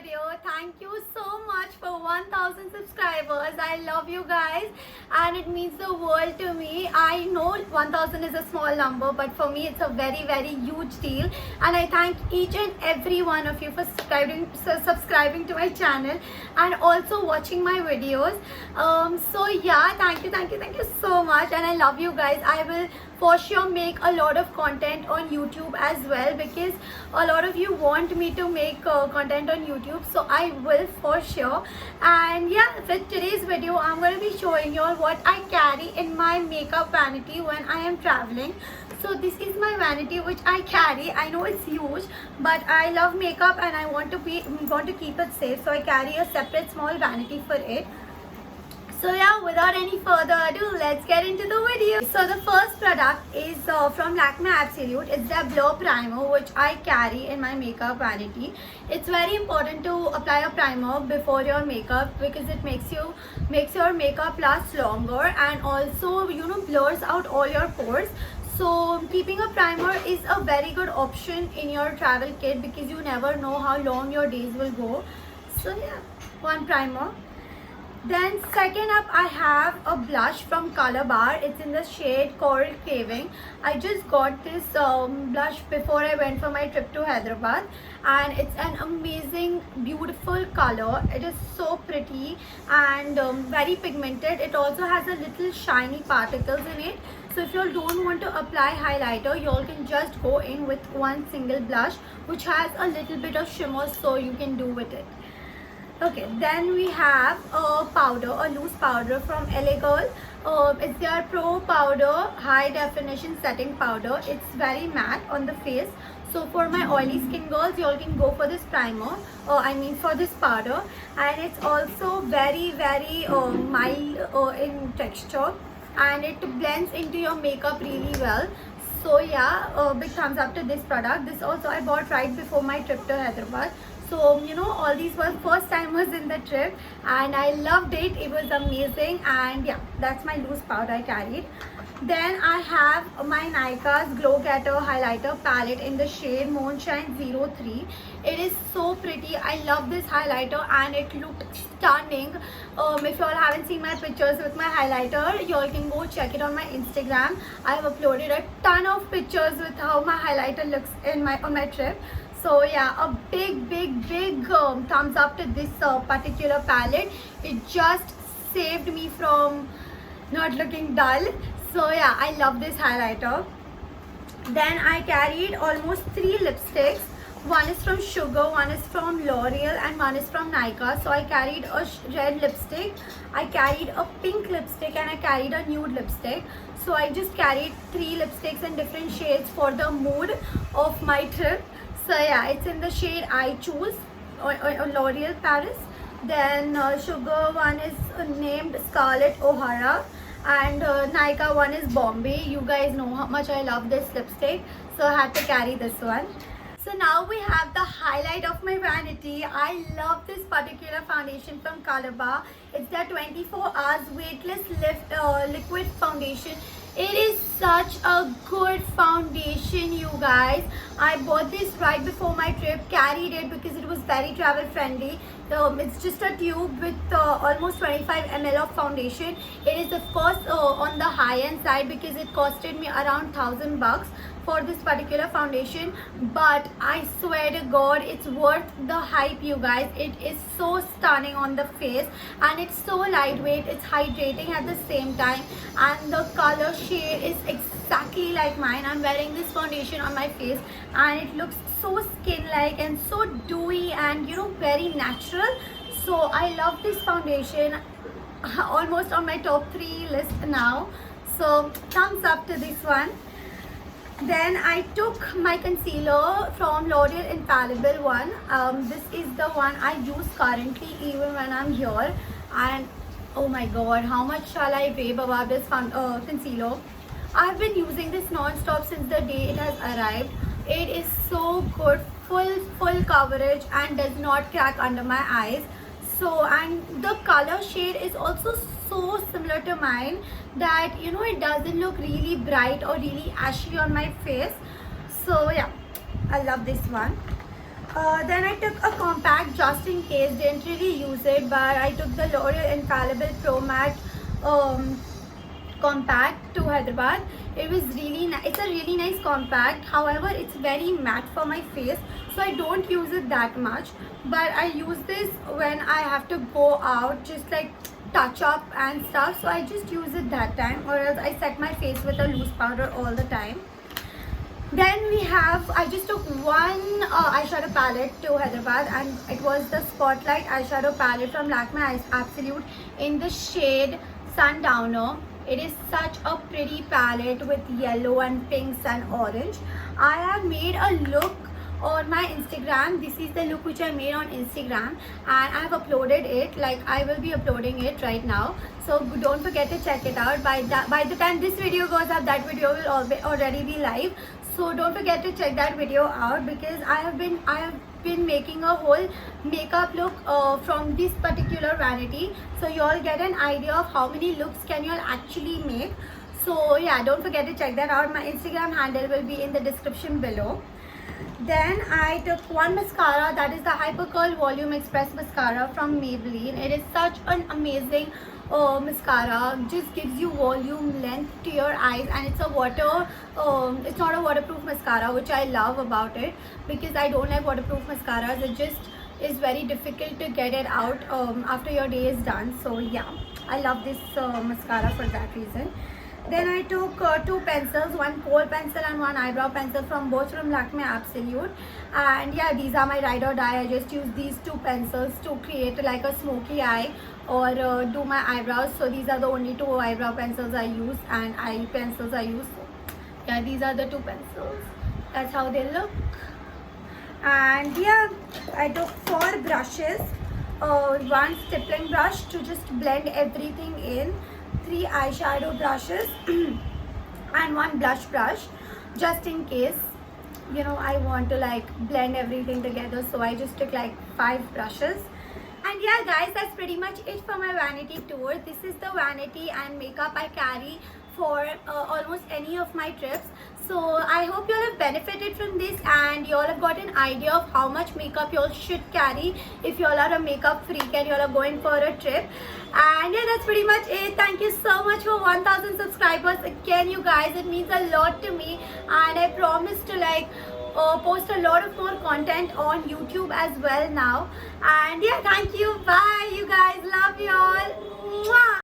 video. Thank you so much for 1000 subscribers. I love you guys and it means the world to me. I know 1000 is a small number, but for me it's a very huge deal, and I thank each and every one of you for subscribing to my channel and also watching my videos. So yeah, thank you so much, and I love you guys. I will for sure make a lot of content on YouTube as well, because a lot of you want me to make content on YouTube, so I will for sure. And yeah, with today's video I'm going to be showing you all what I carry in my makeup vanity when I am traveling. So this is my vanity which I carry. I know it's huge, but I love makeup and I want to keep it safe, so I carry a separate small vanity for it. So yeah, without any further ado, let's get into the video. So the first product is from Lakme Absolute. It's their Blur Primer, which I carry in my makeup vanity. It's very important to apply a primer before your makeup, because it makes your makeup last longer, and also blurs out all your pores. So keeping a primer is a very good option in your travel kit, because you never know how long your days will go. So yeah, one primer. Then second up, I have a blush from Color Bar. It's in the shade Coral Craving. I just got this blush before I went for my trip to Hyderabad, and it's an amazing, beautiful color. It is so pretty and very pigmented. It also has a little shiny particles in it. So if you don't want to apply highlighter, you all can just go in with one single blush which has a little bit of shimmer, so you can do with it. Okay, then we have a powder, a loose powder from LA Girl. It's their Pro Powder High Definition Setting Powder. It's very matte on the face. So for my oily skin girls, you all can go for this primer, for this powder. And it's also very mild in texture, and it blends into your makeup really well. So yeah, big thumbs up to this product. This also I bought right before my trip to Hyderabad. So all these were first timers in the trip, and I loved it. It was amazing. And yeah, that's my loose powder I carried. Then I have my Nykaa's Glow Getter highlighter palette in the shade Moonshine 03. It is so pretty. I love this highlighter and it looked stunning. If you all haven't seen my pictures with my highlighter, you all can go check it on my Instagram. I have uploaded a ton of pictures with how my highlighter looks on my trip. So yeah, a big thumbs up to this particular palette. It just saved me from not looking dull. So yeah, I love this highlighter. Then I carried almost 3 lipsticks. One is from Sugar, one is from L'Oreal, and one is from Nykaa. So I carried a red lipstick, I carried a pink lipstick, and I carried a nude lipstick. So I just carried 3 lipsticks in different shades for the mood of my trip. So yeah, it's in the shade I Choose or L'Oreal Paris. Then Sugar one is named Scarlett O'Hara, and Nykaa one is Bombay. You guys know how much I love this lipstick, so I had to carry this one. So now we have the highlight of my vanity. I love this particular foundation from Color Bar. It's their 24 hours weightless liquid foundation. It is such a good foundation, you guys. I bought this right before my trip, carried it because it was very travel friendly. It's just a tube with almost 25 ml of foundation. It is of course on the high end side, because it costed me around 1000 bucks for this particular foundation, but I swear to God, it's worth the hype, you guys. It is so stunning on the face, and it's so lightweight. It's hydrating at the same time, and the color shade is exactly like mine. I'm wearing this foundation on my face, and it looks so skin-like and so dewy and very natural. So I love this foundation. Almost on my top 3 list now. So thumbs up to this one. Then I took my concealer from L'Oreal Infallible one. This is the one I use currently even when I'm here. And oh my god, how much shall I rave about this concealer? I've been using this non-stop since the day it has arrived. It is so good, full coverage, and does not crack under my eyes. So, and the color shade is also so similar to mine that it doesn't look really bright or really ashy on my face. So yeah, I love this one. Then I took a compact just in case, didn't really use it, but I took the L'Oreal Infallible Pro Matte compact to Hyderabad. It was really nice. It's a really nice compact. However, it's very matte for my face, so I don't use it that much. But I use this when I have to go out, just like touch up and stuff. So I just use it that time, or else I set my face with a loose powder all the time. Then we have, I just took one eyeshadow palette to Hyderabad, and it was the Spotlight eyeshadow palette from Lakme Absolute in the shade Sundowner. It is such a pretty palette with yellow and pinks and orange. I have made a look on my Instagram. This is the look which I made on Instagram, and I have uploaded it. Like, I will be uploading it right now, so don't forget to check it out. By the time this video goes up, that video will already be live. So don't forget to check that video out, because I have been making a whole makeup look from this particular vanity, so you all get an idea of how many looks can you all actually make. So yeah, don't forget to check that out. My Instagram handle will be in the description below. Then I took one mascara, that is the Hyper Curl Volume Express mascara from Maybelline. It is such an amazing mascara. Just gives you volume, length to your eyes, and it's it's not a waterproof mascara, which I love about it, because I don't like waterproof mascaras. It just is very difficult to get it out after your day is done. So yeah, I love this mascara for that reason. Then I took two pencils, one kohl pencil and one eyebrow pencil from Lakme Absolute. And yeah, these are my ride or die. I just use these two pencils to create like a smoky eye or do my eyebrows. So these are the only two eyebrow pencils I use and eye pencils I use. So yeah, these are the two pencils. That's how they look. And yeah, I took 4 brushes. One stippling brush to just blend everything in, 3 eyeshadow brushes and 1 blush brush, just in case, you know, I want to like blend everything together. So I just took like 5 brushes. And yeah guys, that's pretty much it for my vanity tour. This is the vanity and makeup I carry for almost any of my trips. So I hope you all have benefited from this, and you all have got an idea of how much makeup you all should carry if you all are a makeup freak and you all are going for a trip. And yeah, that's pretty much it. Thank you so much for 1000 subscribers again, you guys. It means a lot to me, and I promise to like post a lot of more content on YouTube as well now. And yeah, thank you. Bye, you guys. Love you all. Mwah!